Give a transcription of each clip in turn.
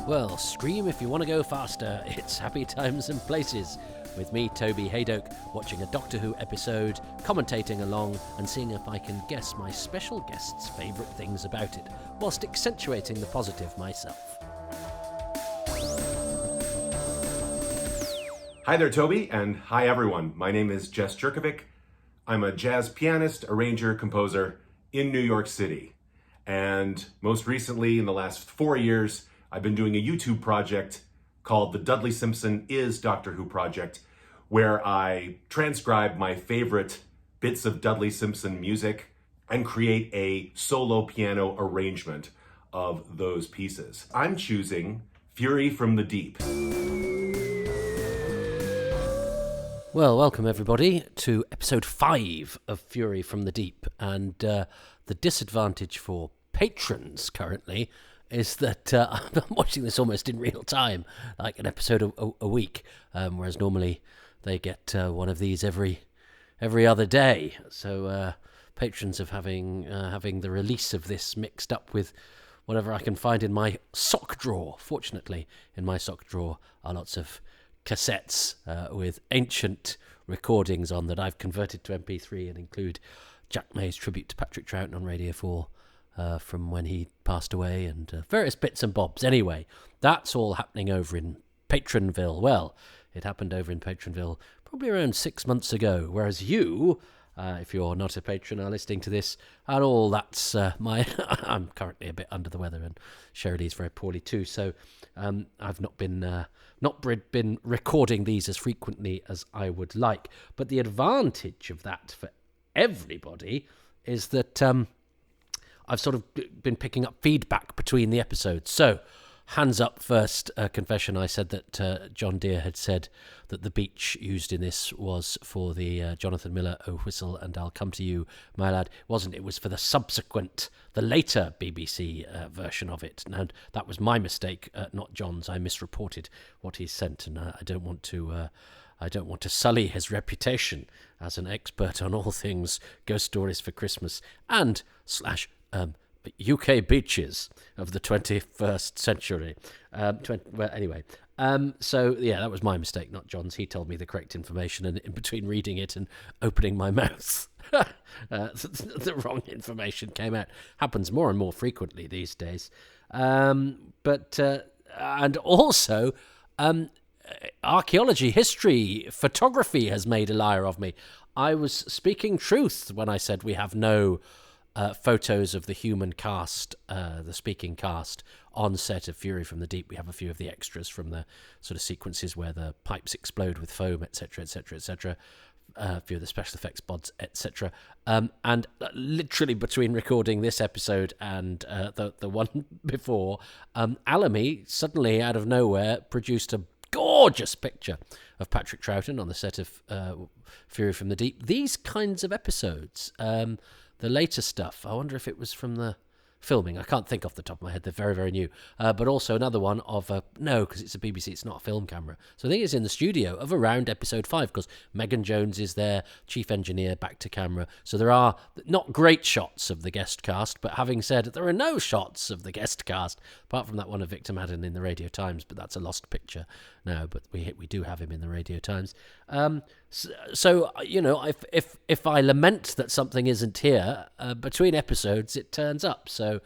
Well, scream if you want to go faster. It's Happy Times and Places. With me, Toby Hadoke, watching a Doctor Who episode, commentating along, and seeing if I can guess my special guest's favourite things about it, whilst accentuating the positive myself. Hi there, Toby, and hi everyone. My name is Jess Jurkovic. I'm a jazz pianist, arranger, composer in New York City. And most recently, in the last 4 years, I've been doing a YouTube project called the Dudley Simpson is Doctor Who Project, where I transcribe my favorite bits of Dudley Simpson music and create a solo piano arrangement of those pieces. I'm choosing Fury from the Deep. Well, welcome everybody to episode 5 of Fury from the Deep. And the disadvantage for patrons currently is that I'm watching this almost in real time, like an episode a week, whereas normally they get one of these every other day. So patrons of having the release of this mixed up with whatever I can find in my sock drawer. Fortunately, in my sock drawer are lots of cassettes with ancient recordings on that I've converted to MP3 and include Jack May's tribute to Patrick Troughton on Radio 4 from when he passed away, and various bits and bobs. Anyway, that's all happening over in Patronville. Well, it happened over in Patronville probably around 6 months ago, whereas you, if you're not a patron, are listening to this, and all that's my... I'm currently a bit under the weather, and Shirley's very poorly too, so I've not been recording these as frequently as I would like. But the advantage of that for everybody is that I've sort of been picking up feedback between the episodes. So, hands up first, confession. I said that John Deere had said that the beach used in this was for the Jonathan Miller, Oh Whistle and I'll Come to You, My Lad. It wasn't. It was for the later BBC version of it. And that was my mistake, not John's. I misreported what he sent, and I don't want to sully his reputation as an expert on all things ghost stories for Christmas and / UK beaches of the 21st century. So yeah, that was my mistake, not John's. He told me the correct information, and in between reading it and opening my mouth, the wrong information came out. Happens more and more frequently these days. And also, archaeology, history, photography has made a liar of me. I was speaking truth when I said we have no photos of the human cast, the speaking cast, on set of Fury from the Deep. We have a few of the extras from the sort of sequences where the pipes explode with foam, etc., etc., etc., a few of the special effects bods, etc. And literally between recording this episode and the one before, Alamy suddenly out of nowhere produced a gorgeous picture of Patrick Troughton on the set of Fury from the Deep. These kinds of episodes, the later stuff, I wonder if it was from the filming. I can't think off the top of my head. They're very, very new. But also another one of no, because it's a BBC, it's not a film camera. So I think it's in the studio of around episode 5, because Megan Jones is there, chief engineer, back to camera. So there are not great shots of the guest cast, but having said, there are no shots of the guest cast, apart from that one of Victor Madden in the Radio Times, but that's a lost picture now, but we do have him in the Radio Times. So you know, if I lament that something isn't here, between episodes it turns up. So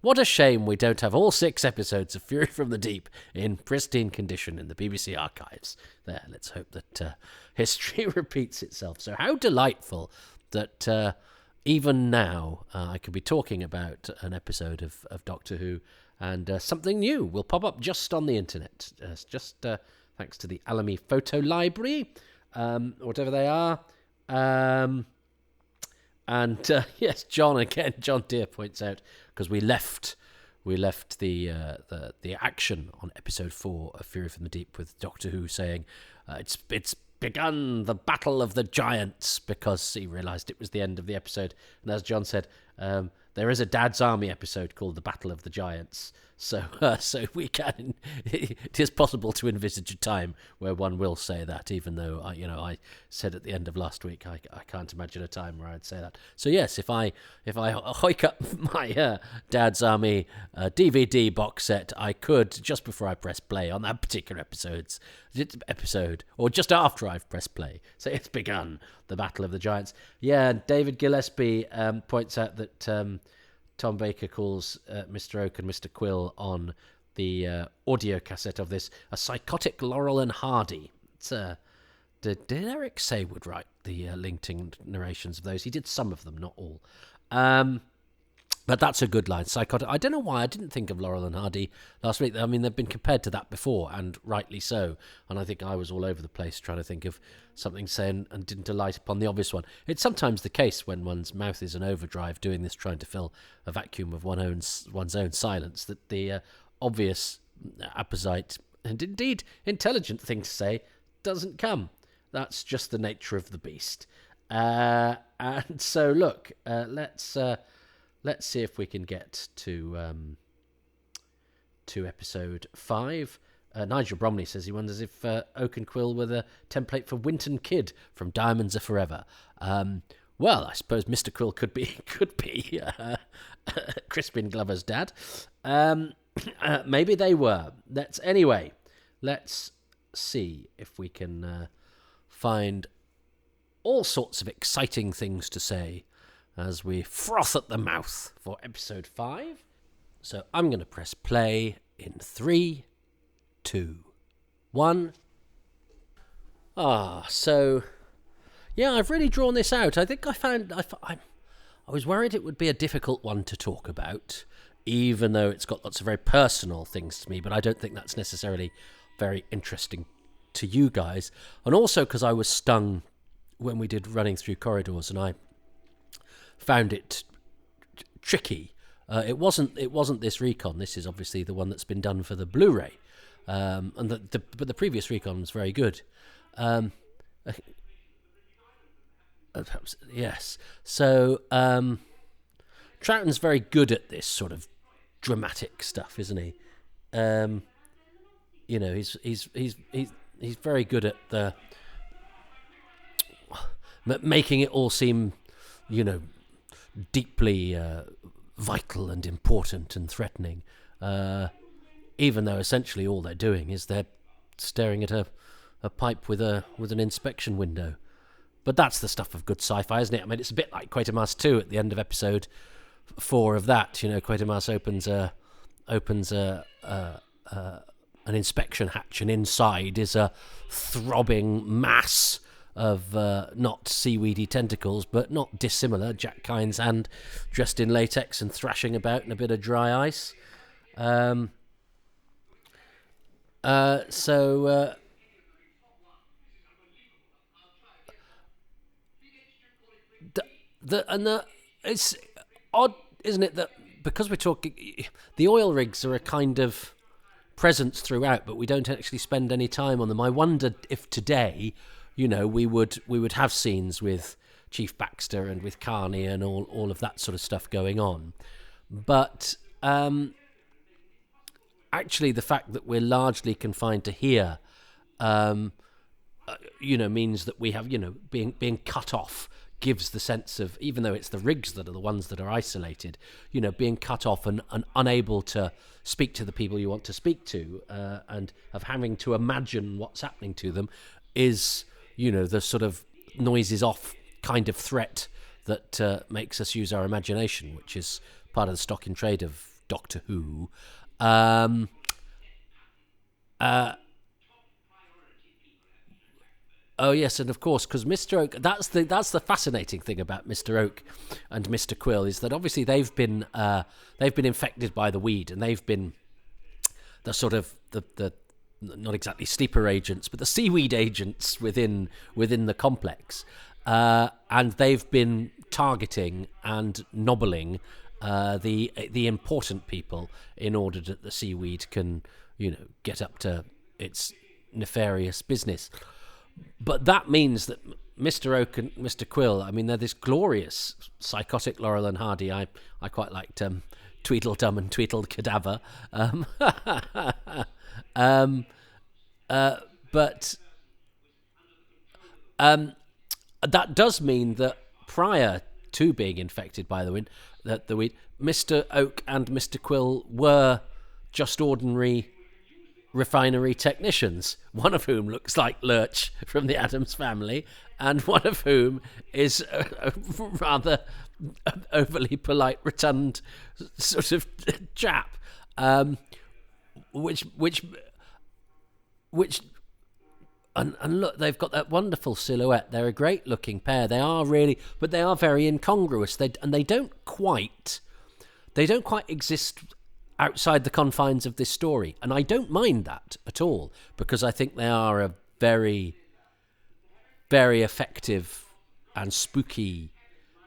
what a shame we don't have all 6 episodes of Fury from the Deep in pristine condition in the BBC archives. There, let's hope that history repeats itself. So how delightful that even now I could be talking about an episode of Doctor Who, and something new will pop up just on the internet, just thanks to the Alamy Photo Library, whatever they are. Yes, John Deere points out, because we left the action on episode 4 of Fury from the Deep with Doctor Who saying it's begun the Battle of the Giants, because he realised it was the end of the episode. And as John said, there is a Dad's Army episode called The Battle of the Giants. So so we can. It is possible to envisage a time where one will say that, even though I said at the end of last week I can't imagine a time where I'd say that. So yes, if I hike up my Dad's Army DVD box set, I could, just before I press play on that particular episode, or just after I've pressed play, say it's begun, the Battle of the Giants. Yeah, David Gillespie points out that Tom Baker calls Mr. Oak and Mr. Quill on the audio cassette of this a psychotic Laurel and Hardy. It's did Eric Saywood write the LinkedIn narrations of those? He did some of them, not all. But that's a good line. Psychotic. I don't know why I didn't think of Laurel and Hardy last week. I mean, they've been compared to that before, and rightly so. And I think I was all over the place trying to think of something saying and didn't alight upon the obvious one. It's sometimes the case when one's mouth is in overdrive doing this, trying to fill a vacuum of one's own silence, that the obvious, apposite, and indeed intelligent thing to say doesn't come. That's just the nature of the beast. And so, look, let's see if we can get to episode 5. Nigel Bromley says he wonders if Oak and Quill were the template for Winton Kid from Diamonds Are Forever. Well, I suppose Mr. Quill could be Crispin Glover's dad. Maybe they were. Let's see if we can find all sorts of exciting things to say as we froth at the mouth for episode 5. So I'm going to press play in 3, 2, 1. So yeah, I've really drawn this out. I think I was worried it would be a difficult one to talk about, even though it's got lots of very personal things to me, but I don't think that's necessarily very interesting to you guys. And also because I was stung when we did Running Through Corridors, and I found it tricky. It wasn't this recon. This is obviously the one that's been done for the Blu-ray, but the previous recon was very good. Yes. So Troughton's very good at this sort of dramatic stuff, isn't he? He's very good at the making it all seem, deeply vital and important and threatening, even though essentially all they're doing is they're staring at a pipe with an inspection window. But that's the stuff of good sci-fi, isn't it? I mean, it's a bit like Quatermass 2 at the end of episode 4 of that. Quatermass opens an inspection hatch, and inside is a throbbing mass of not seaweedy tentacles, but not dissimilar. Jack Kyne's hand dressed in latex and thrashing about in a bit of dry ice. It's odd, isn't it, that because we're talking, the oil rigs are a kind of presence throughout, but we don't actually spend any time on them. I wondered if today, we would have scenes with Chief Baxter and with Carney and all of that sort of stuff going on. But actually, the fact that we're largely confined to here, means that we have, being cut off gives the sense of, even though it's the rigs that are the ones that are isolated, being cut off and unable to speak to the people you want to speak to, and of having to imagine what's happening to them is, the sort of noises off kind of threat that makes us use our imagination, which is part of the stock in trade of Doctor Who. Oh yes, and of course, because Mr. Oak, that's the fascinating thing about Mr. Oak and Mr. Quill, is that obviously they've been infected by the weed, and they've been the sort of the not exactly sleeper agents, but the seaweed agents within the complex, and they've been targeting and nobbling the important people in order that the seaweed can get up to its nefarious business. But that means that Mr. Oak and Mr. Quill, I mean, they're this glorious psychotic Laurel and Hardy. I quite liked Tweedledum and Tweedle Cadaver. But that does mean that prior to being infected by the weed, Mr. Oak and Mr. Quill were just ordinary refinery technicians, one of whom looks like Lurch from the Addams Family, and one of whom is a rather overly polite, rotund sort of chap, which and look, they've got that wonderful silhouette. They're a great looking pair. They are really, but they are very incongruous. They don't quite exist outside the confines of this story, and I don't mind that at all, because I think they are a very, very effective and spooky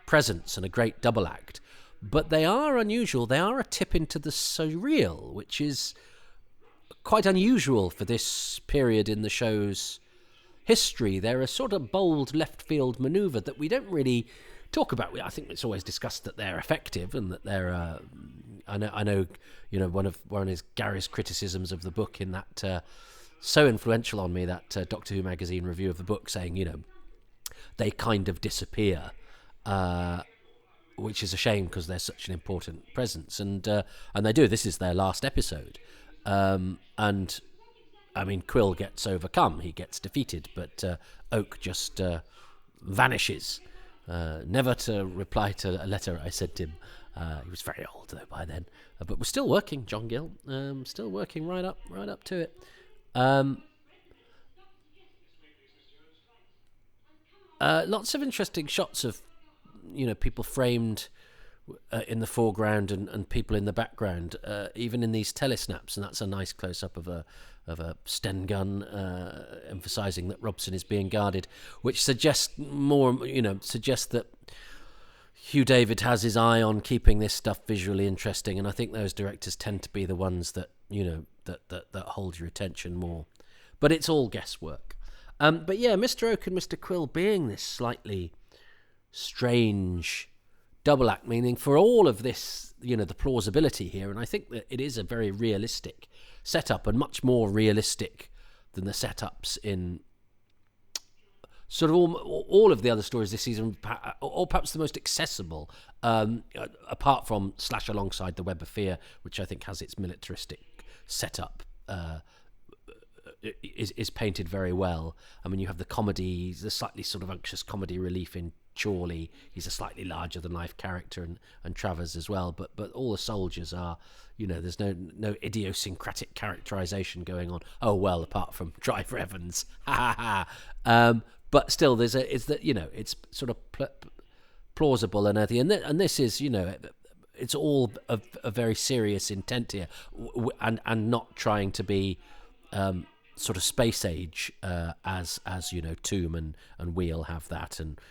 presence and a great double act. But they are unusual. They are a tip into the surreal, which is quite unusual for this period in the show's history. They're a sort of bold left field maneuver that we don't really talk about. I think it's always discussed that they're effective and that they're I know one of Gary's criticisms of the book in that so influential on me, that Doctor Who magazine review of the book, saying they kind of disappear, which is a shame because they're such an important presence, and they do. This is their last episode. And I mean, Quill gets overcome, he gets defeated, but Oak just vanishes, never to reply to a letter I sent him. He was very old though by then, but we're still working, John Gill, still working right up to it. Lots of interesting shots of people framed in the foreground and people in the background, even in these telesnaps, and that's a nice close-up of a Sten gun, emphasising that Robson is being guarded, which suggests that Hugh David has his eye on keeping this stuff visually interesting, and I think those directors tend to be the ones that that hold your attention more. But it's all guesswork. But yeah, Mr. Oak and Mr. Quill being this slightly strange double act, meaning for all of this, the plausibility here, and I think that it is a very realistic setup, and much more realistic than the setups in sort of all of the other stories this season, or perhaps the most accessible, apart from / alongside the Web of Fear, which I think has its militaristic setup, is painted very well. I mean, you have the comedy, the slightly sort of unctuous comedy relief in Chorley. He's a slightly larger than life character, and Travers as well. But all the soldiers are, there's no idiosyncratic characterization going on. Oh well, apart from Driver Evans, but still, it's sort of plausible and earthy. And this is, it's all a very serious intent here, and not trying to be sort of space age, as Tomb and Wheel have that, and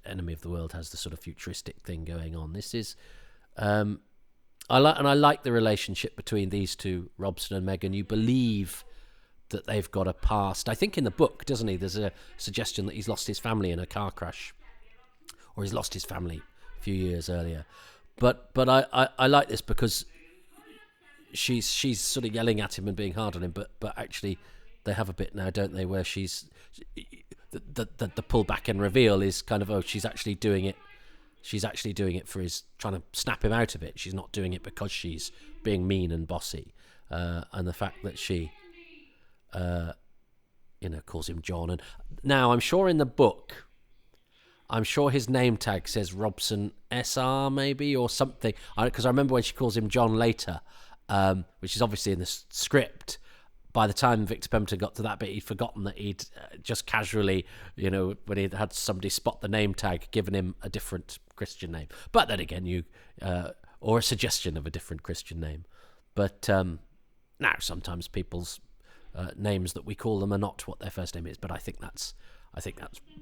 Enemy of the World has the sort of futuristic thing going on. This is I like the relationship between these two, Robson and Megan. You believe that they've got a past. I think in the book, doesn't he, there's a suggestion that he's lost his family in a car crash, or he's lost his family a few years earlier. But I like this because she's sort of yelling at him and being hard on him, but actually they have a bit now, don't they, where she's the pullback and reveal is kind of, she's actually doing it for his, trying to snap him out of it. She's not doing it because she's being mean and bossy, and the fact that she calls him John. And now I'm sure in the book, his name tag says Robson SR maybe, or something, because I remember when she calls him John later, which is obviously in the script. By the time Victor Pemberton got to that bit, he'd forgotten that he'd just casually, when he had somebody spot the name tag, given him a different Christian name. But then again, or a suggestion of a different Christian name. But now sometimes people's names that we call them are not what their first name is. But I think that's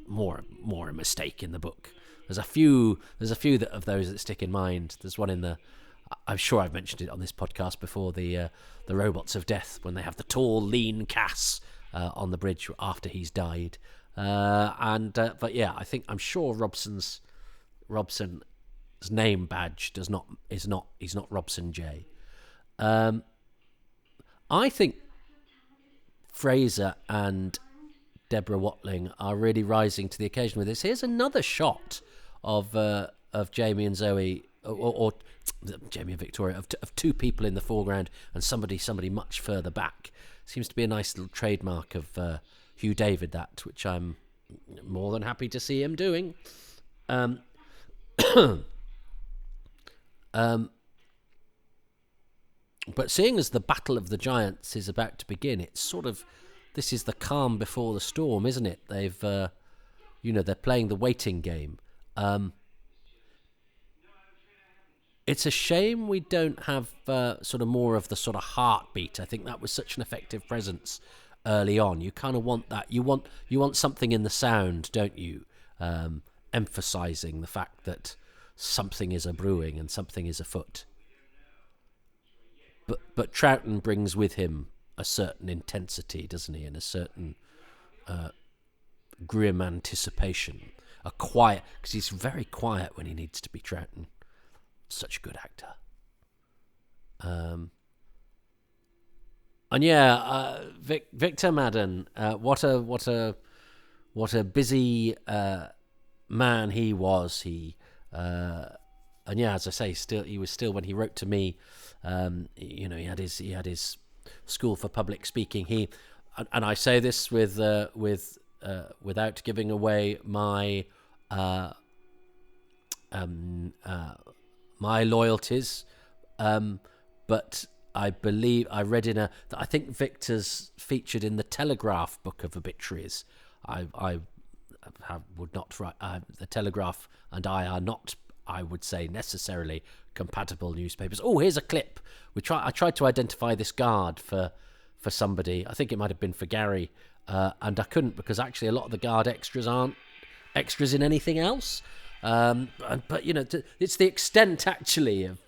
more a mistake in the book. There's a few of those that stick in mind. There's one in the, I'm sure I've mentioned it on this podcast before, the Robots of Death, when they have the tall, lean Cass on the bridge after he's died. But yeah, I'm sure Robson's name badge he's not Robson J. I think Fraser and Deborah Watling are really rising to the occasion with this. Here's another shot of Jamie and Zoe, or Jamie and Victoria, of two people in the foreground and somebody much further back. Seems to be a nice little trademark of Hugh David, that, which I'm more than happy to see him doing. But seeing as the Battle of the Giants is about to begin, it's sort of, this is the calm before the storm, isn't it? They've, they're playing the waiting game. It's a shame we don't have sort of more of the sort of heartbeat. I think that was such an effective presence early on. You kind of want that. You want something in the sound, don't you? Emphasising the fact that something is a brewing and something is afoot. But Troughton brings with him a certain intensity, doesn't he, and a certain grim anticipation. A quiet, because he's very quiet when he needs to be, Troughton. Such a good actor. And yeah, Victor Madden, what a busy man he was. And yeah, as I say, he was still when he wrote to me. He had his school for public speaking. And I say this without giving away my my loyalties, but I believe I read I think Victor's featured in the Telegraph book of obituaries. I would not write. The Telegraph and I are not, I would say, necessarily compatible newspapers. Oh, here's a clip. I tried to identify this guard for somebody. I think it might have been for Gary, and I couldn't, because actually a lot of the guard extras aren't extras in anything else. But it's the extent actually of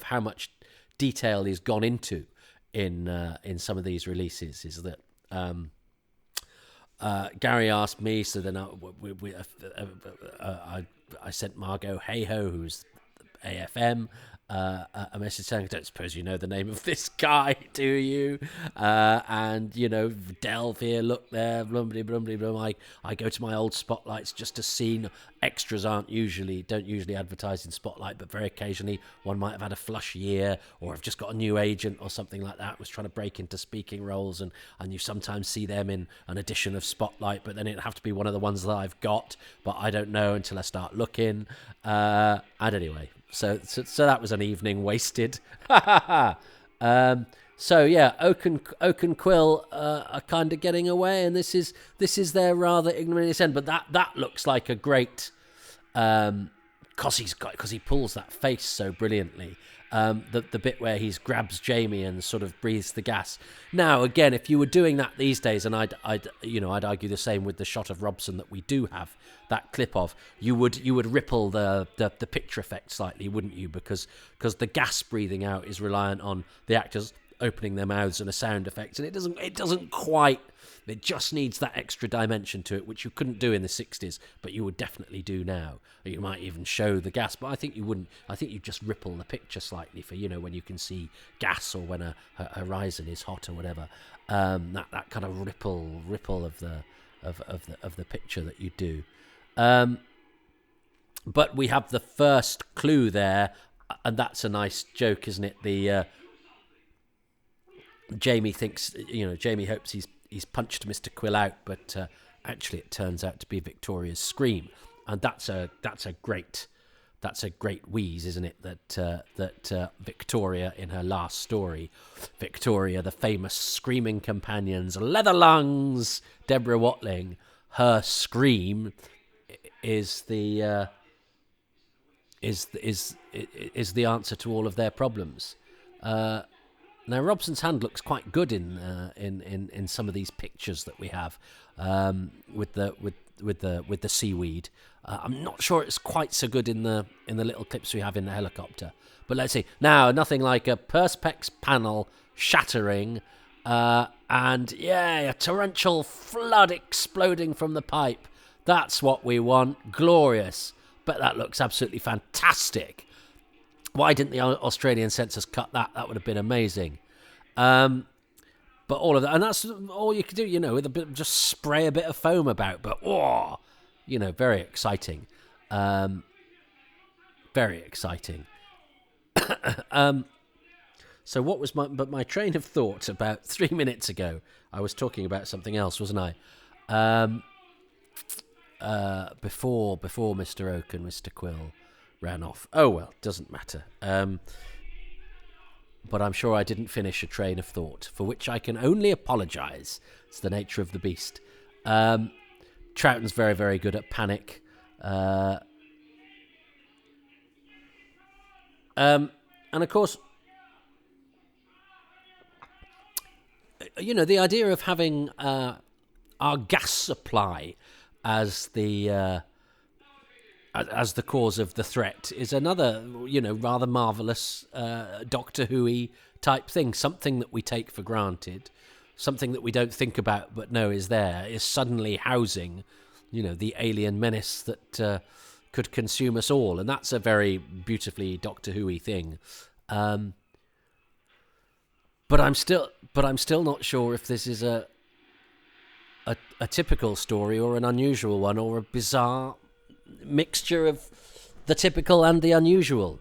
how much detail is gone into in some of these releases. Is that Gary asked me, so then I sent Margot Hayho, who's AFM, a message saying, I don't suppose you know the name of this guy, do you? And, delve here, look there, blumbly, blumbly, blum. I go to my old spotlights just to see. Extras don't usually advertise in Spotlight, but very occasionally one might have had a flush year, or have just got a new agent or something like that, was trying to break into speaking roles, and you sometimes see them in an edition of Spotlight, but then it'd have to be one of the ones that I've got, but I don't know until I start looking. And anyway, so that was an evening wasted. So yeah, Oak and Quill are kind of getting away, and this is their rather ignominious end. But that looks like a great, because he pulls that face so brilliantly. The bit where he grabs Jamie and sort of breathes the gas. Now again, if you were doing that these days, and I'd argue the same with the shot of Robson that we do have that clip of, you would ripple the picture effect slightly, wouldn't you? Because the gas breathing out is reliant on the actors opening their mouths and a sound effect, and it doesn't quite. It just needs that extra dimension to it, which you couldn't do in the 60s, but you would definitely do now. You might even show the gas, but I think you wouldn't. I think you just ripple the picture slightly for, when you can see gas, or when a horizon is hot or whatever. That kind of ripple of the picture that you do. But we have the first clue there, and that's a nice joke, isn't it? The Jamie thinks, Jamie hopes he's punched Mr. Quill out, but actually it turns out to be Victoria's scream, and that's a great wheeze, isn't it? That Victoria, in her last story, Victoria, the famous screaming companions, leather lungs, Deborah Watling, her scream is the answer to all of their problems. Now Robson's hand looks quite good in some of these pictures that we have, with the seaweed. I'm not sure it's quite so good in the little clips we have in the helicopter. But let's see. Now, nothing like a perspex panel shattering, And yeah, a torrential flood exploding from the pipe. That's what we want. Glorious. But that looks absolutely fantastic. Why didn't the Australian censors cut that? That would have been amazing. But all of that, and that's all you could do, with a bit, just spray a bit of foam about. But very exciting, very exciting. So what was my train of thought about 3 minutes ago? I was talking about something else, wasn't I? Before Mr. Oak and Mr. Quill ran off. Oh well, doesn't matter. But I'm sure I didn't finish a train of thought, for which I can only apologise. It's the nature of the beast. Troughton's very, very good at panic. And of course, the idea of having our gas supply as the cause of the threat is another, rather marvellous Doctor Who-y type thing. Something that we take for granted, something that we don't think about but know is there, is suddenly housing, the alien menace that could consume us all. And that's a very beautifully Doctor Who-y thing. But I'm still not sure if this is a typical story or an unusual one or a bizarre mixture of the typical and the unusual.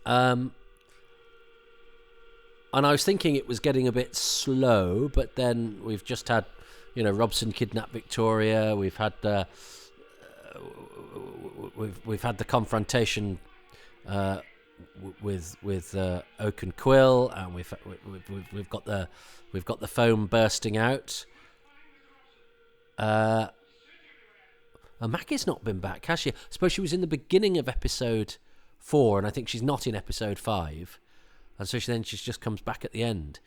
And I was thinking it was getting a bit slow, but then we've just had, Robson kidnap Victoria. We've had we've had the confrontation with Oak and Quill, and we've got the foam bursting out. And Maggie's not been back, has she? I suppose she was in the beginning of episode 4, and I think she's not in episode 5, and so she just comes back at the end.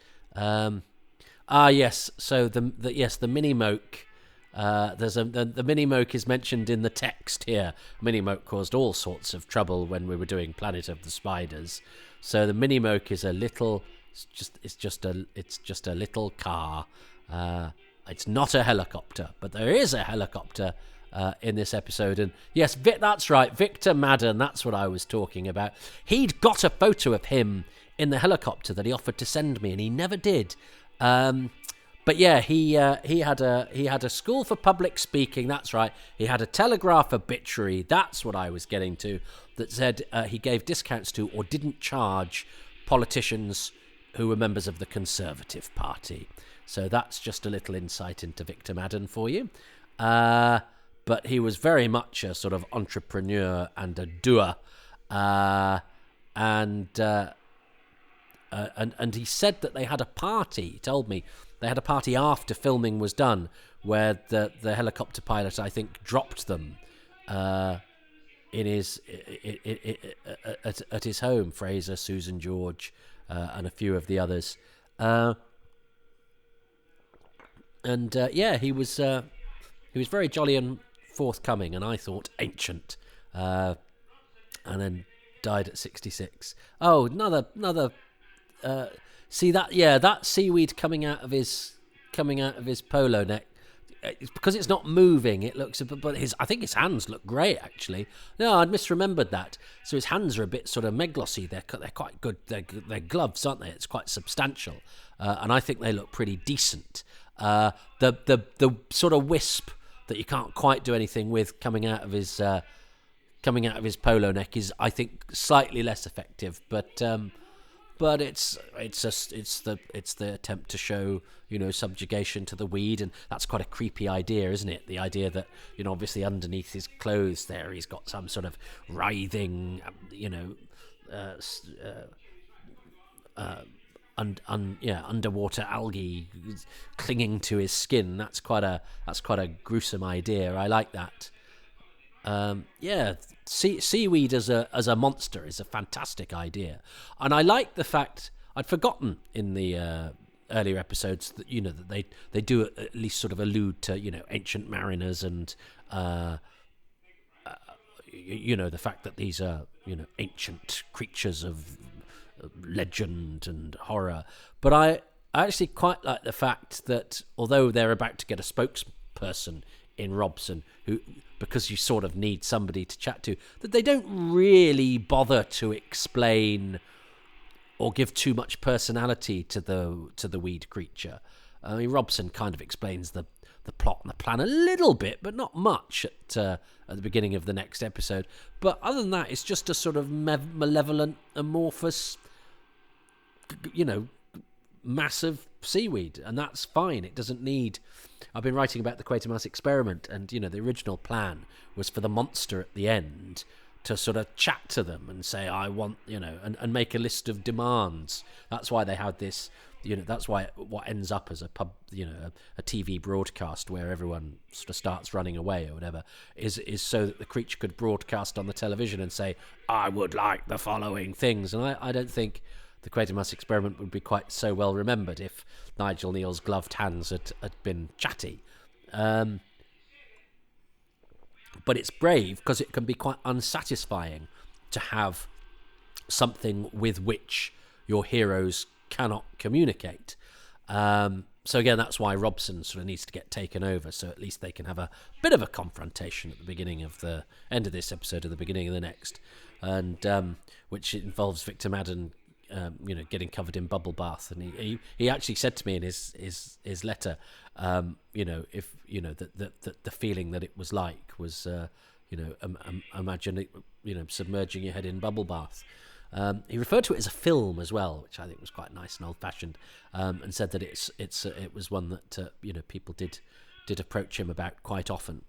Yes. So the mini moke. The mini moke is mentioned in the text here. Mini moke caused all sorts of trouble when we were doing Planet of the Spiders. So the mini moke is it's just a little car. It's not a helicopter, but there is a helicopter in this episode. And yes, that's right, Victor Madden, that's what I was talking about. He'd got a photo of him in the helicopter that he offered to send me, and he never did. But yeah, he had a school for public speaking, that's right. He had a Telegraph obituary, that's what I was getting to, that said he gave discounts to or didn't charge politicians who were members of the Conservative Party. So that's just a little insight into Victor Madden for you. But he was very much a sort of entrepreneur and a doer. And he said that they had a party. He told me they had a party after filming was done where the helicopter pilot, I think, dropped them in his at his home. Fraser, Susan George, and a few of the others. He was very jolly and forthcoming, and I thought ancient, and then died at 66. Oh, another. See that? Yeah, that seaweed coming out of his polo neck. Because it's not moving, it looks. But I think his hands look great, actually. No, I'd misremembered that. So his hands are a bit sort of meglossy. They're quite good. They're gloves, aren't they? It's quite substantial, and I think they look pretty decent. The sort of wisp that you can't quite do anything with coming out of his polo neck is, I think, slightly less effective. But it's the attempt to show, subjugation to the weed, and that's quite a creepy idea, isn't it? The idea that, obviously underneath his clothes there, he's got some sort of writhing, underwater algae clinging to his skin. That's quite a gruesome idea. I like that. Seaweed as a monster is a fantastic idea, and I like the fact I'd forgotten in the earlier episodes that that they do at least sort of allude to ancient mariners and the fact that these are ancient creatures of legend and horror. But I actually quite like the fact that although they're about to get a spokesperson in Robson, who, because you sort of need somebody to chat to, that they don't really bother to explain or give too much personality to the weed creature. I mean, Robson kind of explains the plot and the plan a little bit, but not much at the beginning of the next episode. But other than that, it's just a sort of malevolent, amorphous, massive seaweed, and that's fine. It doesn't need... I've been writing about the Quatermass experiment, and the original plan was for the monster at the end to sort of chat to them and say, I want, and make a list of demands. That's why they had this, that's why what ends up as a a TV broadcast where everyone sort of starts running away or whatever is so that the creature could broadcast on the television and say, I would like the following things. And I don't think the Quatermass experiment would be quite so well remembered if Nigel Neal's gloved hands had been chatty. But it's brave because it can be quite unsatisfying to have something with which your heroes cannot communicate. So again, that's why Robson sort of needs to get taken over, so at least they can have a bit of a confrontation at the beginning of the end of this episode or the beginning of the next, and which involves Victor Madden getting covered in bubble bath, and he actually said to me in his letter, if the feeling that it was like was imagine it, submerging your head in bubble bath. He referred to it as a film as well, which I think was quite nice and old fashioned, and said that it was one that people did approach him about quite often.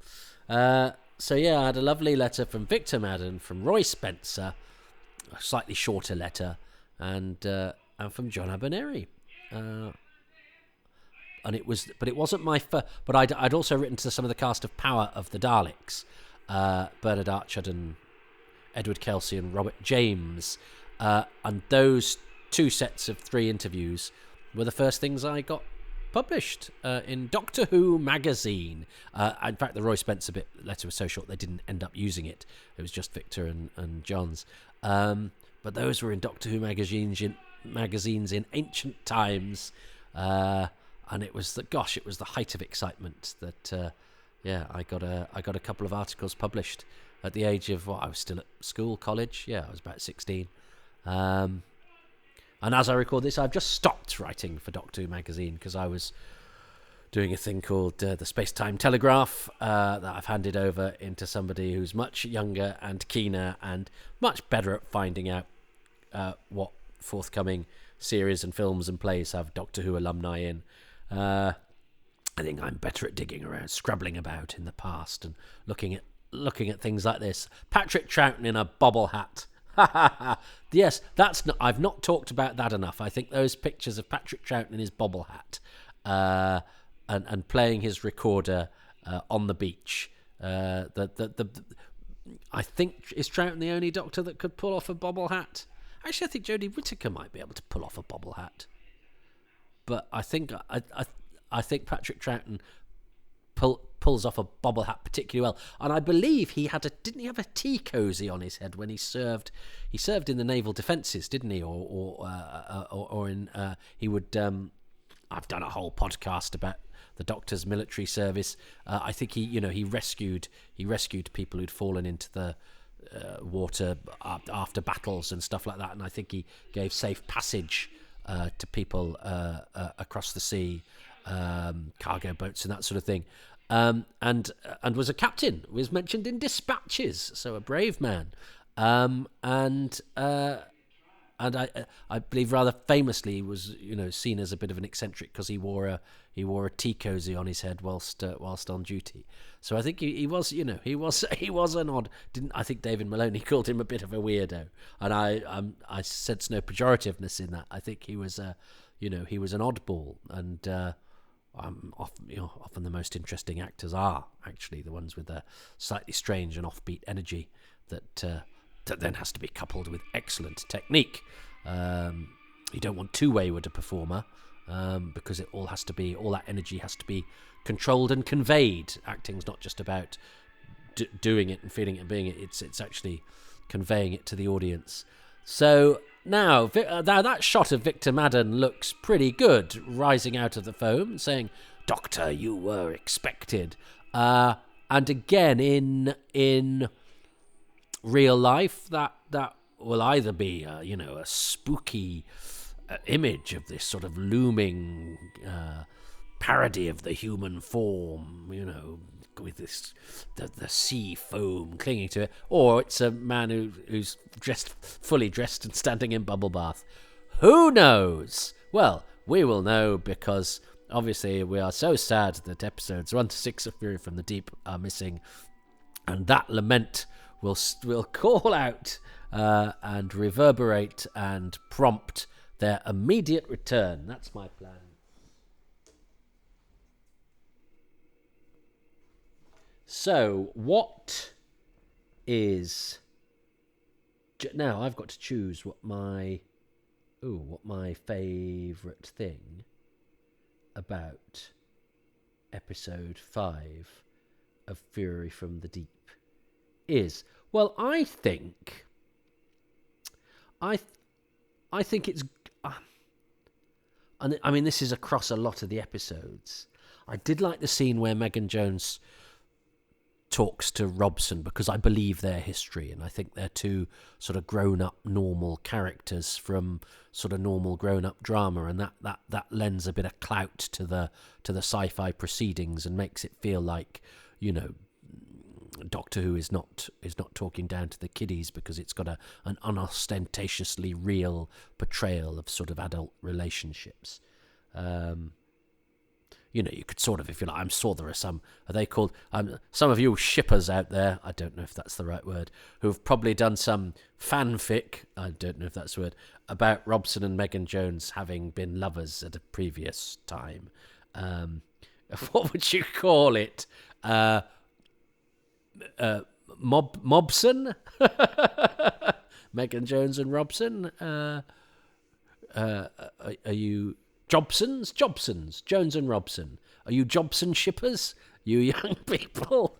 So yeah, I had a lovely letter from Victor Madden, from Roy Spencer, a slightly shorter letter, and from John Aberneri, and it wasn't my first. But I'd also written to some of the cast of Power of the Daleks, Bernard Archard and Edward Kelsey and Robert James, and those two sets of 3 interviews were the first things I got published in Doctor Who magazine. In fact, the Roy Spencer letter was so short they didn't end up using it. It was just Victor and John's. But those were in Doctor Who magazines in ancient times, and it was the height of excitement that I got a couple of articles published at the age of I was still at college. Yeah, I was about 16, and as I record this, I've just stopped writing for Doctor Who magazine because I was doing a thing called the Space-Time Telegraph that I've handed over into somebody who's much younger and keener and much better at finding out what forthcoming series and films and plays have Doctor Who alumni in. I think I'm better at digging around, scrabbling about in the past and looking at things like this. Patrick Troughton in a bobble hat. Yes, I've not talked about that enough. I think those pictures of Patrick Troughton in his bobble hat and playing his recorder on the beach. I think, is Troughton the only Doctor that could pull off a bobble hat? Actually, I think Jodie Whittaker might be able to pull off a bobble hat. But I think Patrick Troughton pulls off a bobble hat particularly well, and I believe didn't he have a tea cozy on his head when he served in the naval defences, didn't he? Or in he would. I've done a whole podcast about the Doctor's military service. I think he rescued people who'd fallen into the water after battles and stuff like that, and I think he gave safe passage to people across the sea, cargo boats and that sort of thing, and was a captain, was mentioned in dispatches, so a brave man, and I believe rather famously he was seen as a bit of an eccentric because he wore a tea cozy on his head whilst on duty. So I think he was an odd. I think David Maloney called him a bit of a weirdo, and I sense no pejorativeness in that. I think he was an oddball, and often the most interesting actors are actually the ones with the slightly strange and offbeat energy that then has to be coupled with excellent technique. You don't want too wayward a performer, because all that energy has to be controlled and conveyed. Acting's not just about doing it and feeling it and being it. It's actually conveying it to the audience. So Now, that shot of Victor Madden looks pretty good, rising out of the foam, saying, "Doctor, you were expected." And again, in real life, that will either be a spooky image of this sort of looming parody of the human form, with this the sea foam clinging to it, or it's a man who's fully dressed and standing in bubble bath. Who knows? Well, we will know, because obviously we are so sad that episodes 1 to 6 of Fury from the Deep are missing, and that lament will call out and reverberate and prompt their immediate return. That's my plan. So, what is... Now, I've got to choose what my favourite thing about episode 5 of Fury from the Deep is. Well, I think it's... I mean, this is across a lot of the episodes. I did like the scene where Megan Jones talks to Robson, because I believe their history, and I think they're two sort of grown-up normal characters from sort of normal grown-up drama, and that lends a bit of clout to the sci-fi proceedings and makes it feel like, Doctor Who is not talking down to the kiddies, because it's got an unostentatiously real portrayal of sort of adult relationships. You could sort of, if you like, I'm sure there are some, are they called, some of you shippers out there, I don't know if that's the right word, who've probably done some fanfic, I don't know if that's the word, about Robson and Megan Jones having been lovers at a previous time. What would you call it? Mobson? Megan Jones and Robson? Are you... Jobsons, Jones and Robson. Are you Jobson shippers, you young people?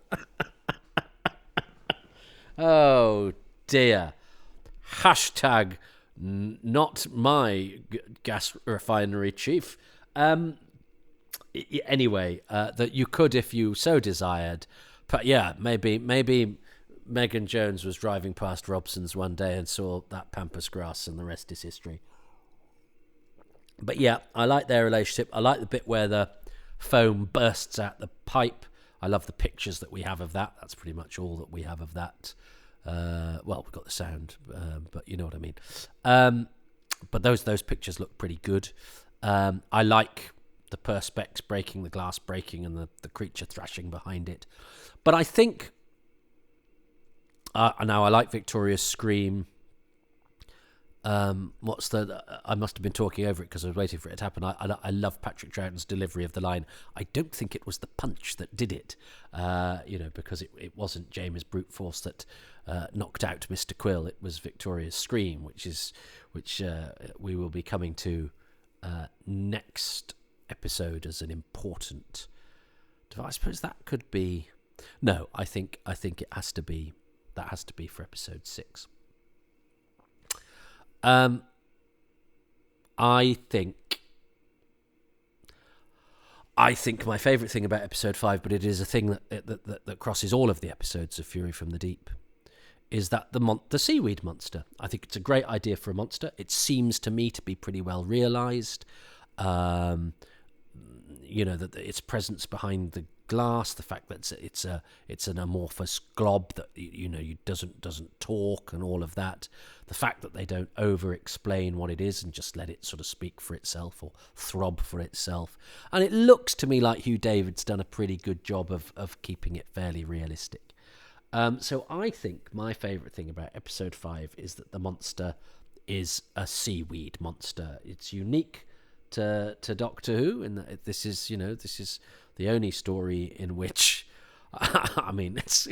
Oh dear. Hashtag not my gas refinery chief. Anyway, that you could, if you so desired. But yeah, maybe Megan Jones was driving past Robson's one day and saw that pampas grass, and the rest is history. But yeah, I like their relationship. I like the bit where the foam bursts out the pipe. I love the pictures that we have of that. That's pretty much all that we have of that. Well, we've got the sound, but you know what I mean. But those pictures look pretty good. I like the perspex breaking, the glass breaking, and the creature thrashing behind it. But I think... now, I like Victoria's scream. I must have been talking over it because I was waiting for it to happen. I love Patrick Troughton's delivery of the line. I don't think it was the punch that did it, because it wasn't James' brute force that knocked out Mr. Quill. It was Victoria's scream, which we will be coming to next episode as an important device. I suppose that could be... No, I think it has to be... That has to be for episode 6. I think my favourite thing about episode 5, but it is a thing that crosses all of the episodes of Fury from the Deep, is that the seaweed monster. I think it's a great idea for a monster. It seems to me to be pretty well realised. That its presence behind the glass, the fact that it's an amorphous glob that doesn't talk, and all of that, the fact that they don't over explain what it is and just let it sort of speak for itself or throb for itself. And it looks to me like Hugh David's done a pretty good job of keeping it fairly realistic. So I think my favourite thing about episode 5 is that the monster is a seaweed monster. It's unique to Doctor Who, and this is the only story in which, I mean, it's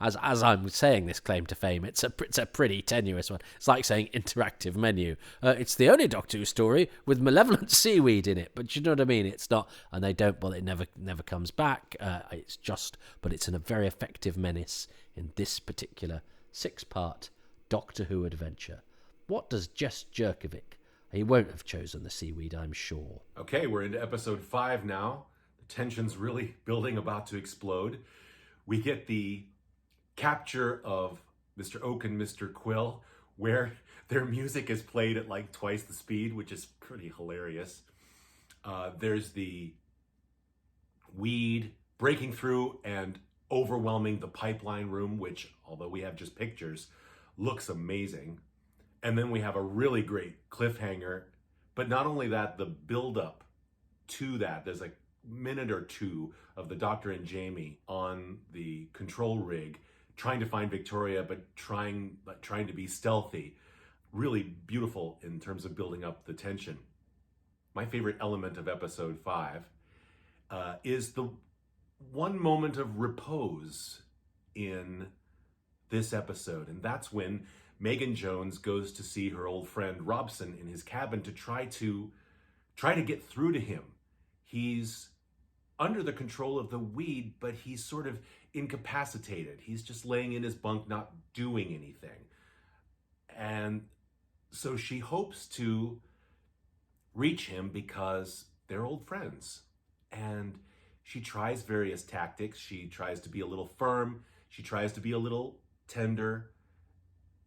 as I'm saying this claim to fame, it's a pretty tenuous one. It's like saying interactive menu. It's the only Doctor Who story with malevolent seaweed in it, but you know what I mean. It's not, and they don't. Well, it never comes back. But it's a very effective menace in this particular 6-part Doctor Who adventure. what does Jess Jurkovic? He won't have chosen the seaweed, I'm sure. Okay, we're into episode 5 now. The tension's really building, about to explode. We get the capture of Mr. Oak and Mr. Quill, where their music is played at like twice the speed, which is pretty hilarious. There's the weed breaking through and overwhelming the pipeline room, which, although we have just pictures, looks amazing. And then we have a really great cliffhanger. But not only that, the build-up to that, there's a minute or two of the Doctor and Jamie on the control rig trying to find Victoria, but trying to be stealthy. Really beautiful in terms of building up the tension. My favorite element of episode 5 is the one moment of repose in this episode, and that's when Megan Jones goes to see her old friend Robson in his cabin to try to get through to him. He's under the control of the weed, but he's sort of incapacitated. He's just laying in his bunk, not doing anything. And so she hopes to reach him because they're old friends. And she tries various tactics. She tries to be a little firm. She tries to be a little tender.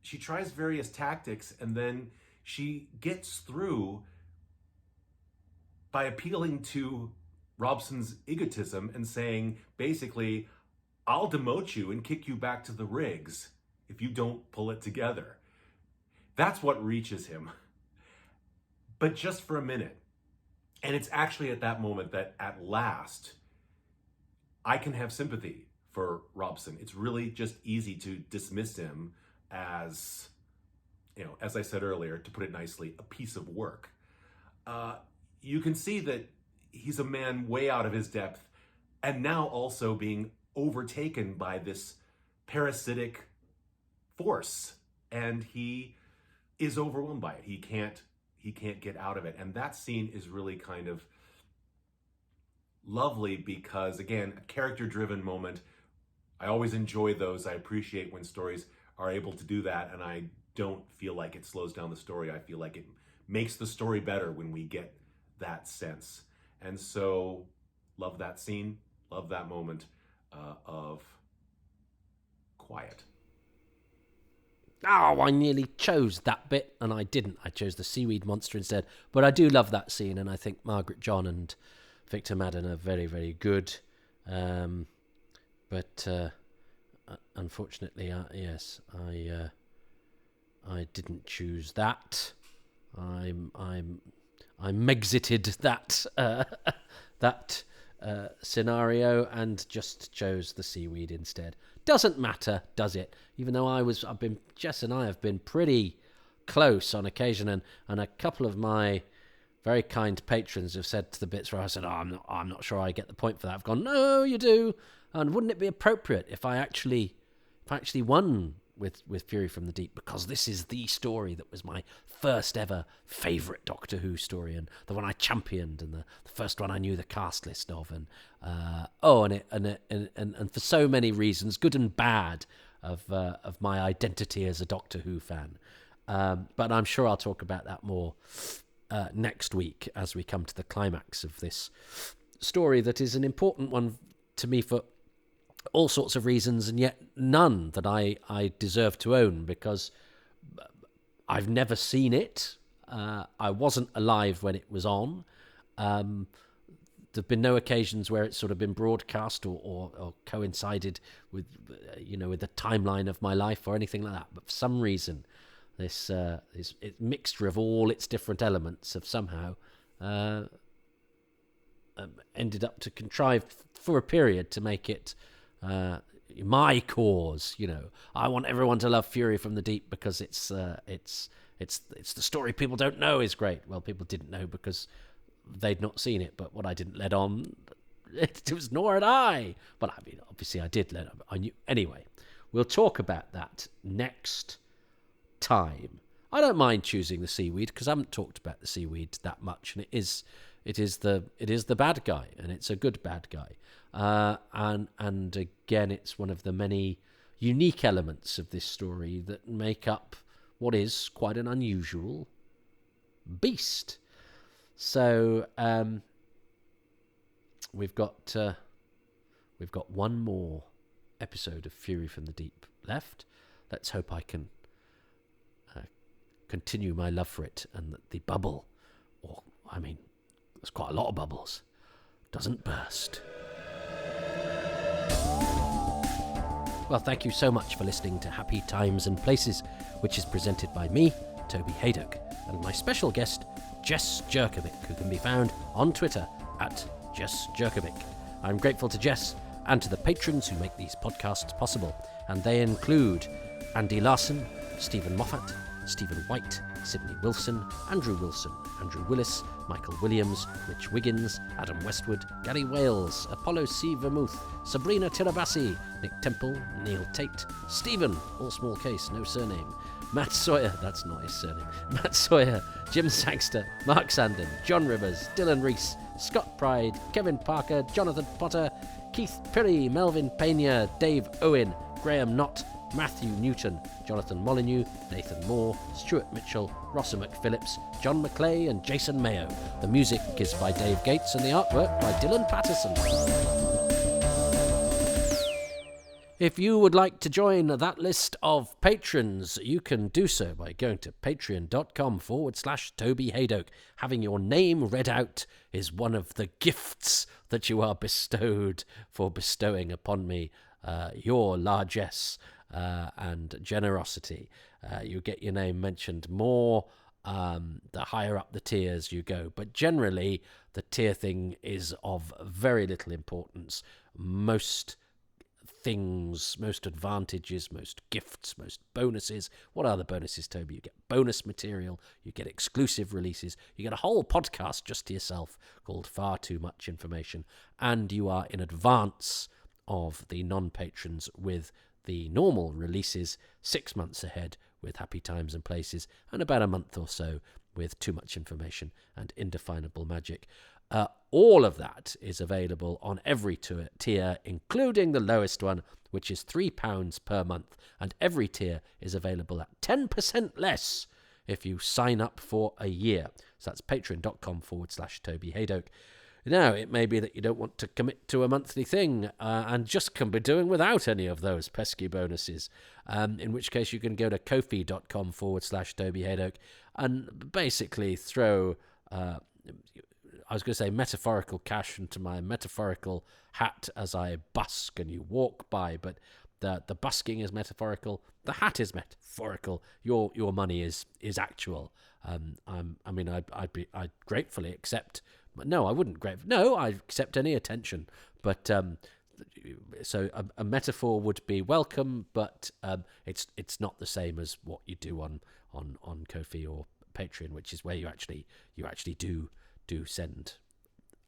She tries various tactics, and then she gets through by appealing to Robson's egotism and saying, basically, I'll demote you and kick you back to the rigs if you don't pull it together. That's what reaches him. But just for a minute. And it's actually at that moment that at last I can have sympathy for Robson. It's really just easy to dismiss him as, as I said earlier, to put it nicely, a piece of work. You can see that he's a man way out of his depth, and now also being overtaken by this parasitic force, and he is overwhelmed by it. He can't get out of it. And that scene is really kind of lovely because, again, a character-driven moment. I always enjoy those. I appreciate when stories are able to do that, and I don't feel like it slows down the story. I feel like it makes the story better when we get that sense. And so, love that scene, love that moment of quiet. Oh, I nearly chose that bit, and I didn't. I chose the seaweed monster instead. But I do love that scene, and I think Margaret John and Victor Madden are very, very good. But unfortunately, yes, I didn't choose that. I exited that that scenario and just chose the seaweed instead. Doesn't matter, does it? Even though Jess and I have been pretty close on occasion, and a couple of my very kind patrons have said to the bits where I said, I'm not sure I get the point for that. I've gone, no, you do. And wouldn't it be appropriate if I actually won with Fury from the Deep, because this is the story that was my first ever favourite Doctor Who story, and the one I championed, and the first one I knew the cast list of, and for so many reasons, good and bad, of my identity as a Doctor Who fan. But I'm sure I'll talk about that more next week as we come to the climax of this story that is an important one to me for all sorts of reasons, and yet none that I deserve to own, because I've never seen it. I wasn't alive when it was on. There've been no occasions where it's sort of been broadcast or coincided with with the timeline of my life or anything like that. But for some reason, this mixture of all its different elements have somehow ended up to contrive for a period to make it my cause. I want everyone to love Fury from the Deep because it's the story people don't know is great. Well, people didn't know because they'd not seen it, but what I didn't let on, it was nor had I. But I mean, obviously I did let on. I knew. Anyway, we'll talk about that next time. I don't mind choosing the seaweed because I haven't talked about the seaweed that much, and it is the bad guy, and it's a good bad guy. And again, it's one of the many unique elements of this story that make up what is quite an unusual beast. So we've got one more episode of Fury from the Deep left. Let's hope I can continue my love for it, and that the bubble, or I mean, there's quite a lot of bubbles, doesn't burst. Well, thank you so much for listening to Happy Times and Places, which is presented by me, Toby Hadoke, and my special guest, Jess Jurkovic, who can be found on Twitter at Jess Jurkovic. I'm grateful to Jess and to the patrons who make these podcasts possible, and they include Andy Larson, Stephen Moffat, Stephen White, Sydney Wilson, Andrew Willis, Michael Williams, Rich Wiggins, Adam Westwood, Gary Wales, Apollo C. Vermouth, Sabrina Tirabassi, Nick Temple, Neil Tate, Stephen, all small case, no surname, Matt Sawyer, that's not his surname, Matt Sawyer, Jim Sangster, Mark Sandon, John Rivers, Dylan Rees, Scott Pride, Kevin Parker, Jonathan Potter, Keith Pirrie, Melvin Pena, Dave Owen, Graham Knott, Matthew Newton, Jonathan Molyneux, Nathan Moore, Stuart Mitchell, Rossa McPhillips, John McClay and Jason Mayo. The music is by Dave Gates and the artwork by Dylan Patterson. If you would like to join that list of patrons, you can do so by going to patreon.com/Toby Hadoke. Having your name read out is one of the gifts that you are bestowed for bestowing upon me your largesse and generosity. You get your name mentioned more the higher up the tiers you go. But generally, the tier thing is of very little importance. Most things, most advantages, most gifts, most bonuses. What are the bonuses, Toby? You get bonus material, you get exclusive releases, you get a whole podcast just to yourself called Far Too Much Information, and you are in advance of the non-patrons with the normal releases 6 months ahead with Happy Times and Places, and about a month or so with Too Much Information and Indefinable Magic. All of that is available on every tier, including the lowest one, which is £3 per month. And every tier is available at 10% less if you sign up for a year. So that's patreon.com/Toby Hadoke. Now, it may be that you don't want to commit to a monthly thing and just can be doing without any of those pesky bonuses, in which case you can go to kofi.com/Toby Hadoke and basically throw... I was going to say metaphorical cash into my metaphorical hat as I busk and you walk by, but the busking is metaphorical, the hat is metaphorical, your money is actual. I'd gratefully accept, but no, I wouldn't I'd accept any attention. But so a metaphor would be welcome, but it's not the same as what you do on Ko-fi or Patreon, which is where you actually do send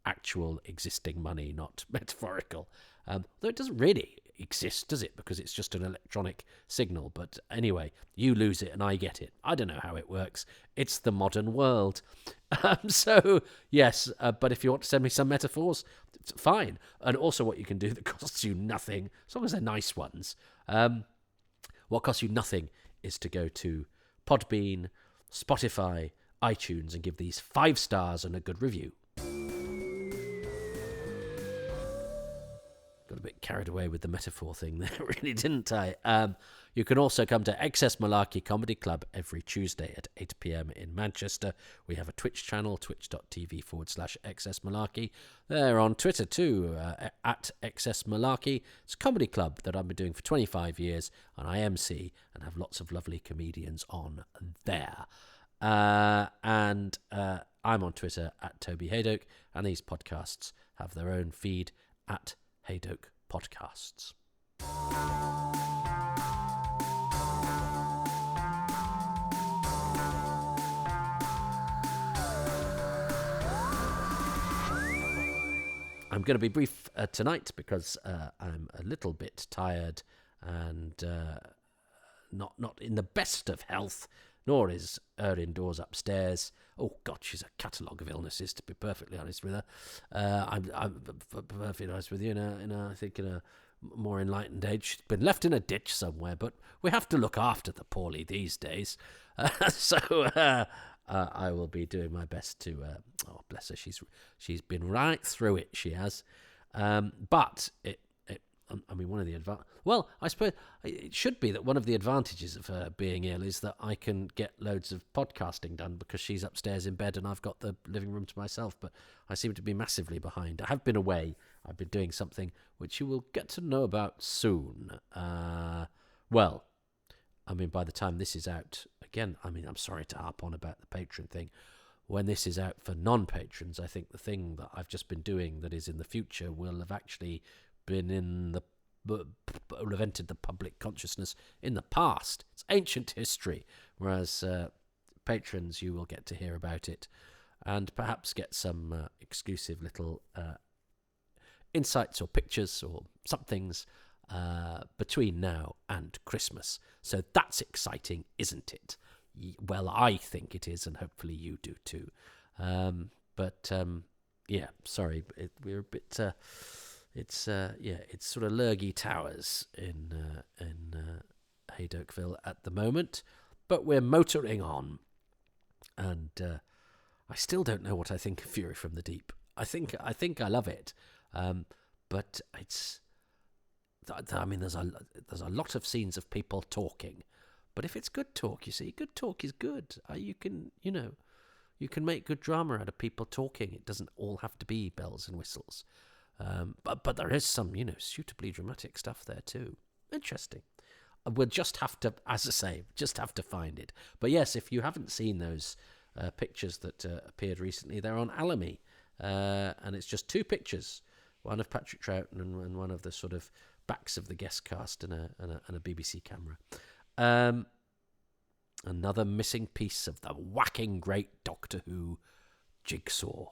actual existing money, not metaphorical. Though it doesn't really exist, does it? Because it's just an electronic signal. But anyway, you lose it and I get it. I don't know how it works. It's the modern world. So, yes, but if you want to send me some metaphors, it's fine. And also what you can do that costs you nothing, as long as they're nice ones. What costs you nothing is to go to Podbean, Spotify, iTunes, and give these 5 stars and a good review. Got a bit carried away with the metaphor thing there, really, didn't I? You can also come to Excess Malarkey Comedy Club every Tuesday at 8 p.m. in Manchester. We have a Twitch channel, twitch.tv/Excess Malarkey. They're on Twitter too, at Excess Malarkey. It's a comedy club that I've been doing for 25 years, and I MC and have lots of lovely comedians on there. And I'm on Twitter at Toby Hadoke, and these podcasts have their own feed at Hadoke Podcasts. I'm going to be brief tonight because I'm a little bit tired and not in the best of health. Nor is Erin Dawes upstairs. Oh, God, she's a catalogue of illnesses, to be perfectly honest with her. I'm perfectly honest with you, I think in a more enlightened age. She's been left in a ditch somewhere, but we have to look after the poorly these days. I will be doing my best to. Oh, bless her. She's been right through it. She has. But one of the I suppose it should be that one of the advantages of her being ill is that I can get loads of podcasting done because she's upstairs in bed and I've got the living room to myself. But I seem to be massively behind. I have been away. I've been doing something which you will get to know about soon. By the time this is out, again, I'm sorry to harp on about the patron thing. When this is out for non-patrons, I think the thing that I've just been doing that is in the future will have actually been will have entered the public consciousness in the past. It's ancient history, whereas patrons, you will get to hear about it and perhaps get some exclusive little insights or pictures or somethings between now and Christmas. So that's exciting, isn't it? Well, I think it is, and hopefully you do too. Sorry, we're a bit. It's sort of lurgy towers in Hadokeville at the moment, but we're motoring on, and I still don't know what I think of Fury from the Deep. I think I love it, but it's. There's a lot of scenes of people talking, but if it's good talk, you see, good talk is good. You can make good drama out of people talking. It doesn't all have to be bells and whistles. But there is some, suitably dramatic stuff there too. Interesting. We'll just have to, as I say, find it. But yes, if you haven't seen those pictures that appeared recently, they're on Alamy, and it's just 2 pictures, one of Patrick Troughton and one of the sort of backs of the guest cast and a BBC camera. Another missing piece of the whacking great Doctor Who jigsaw.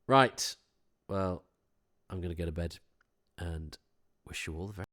Right. Well, I'm going to go to bed and wish you all the very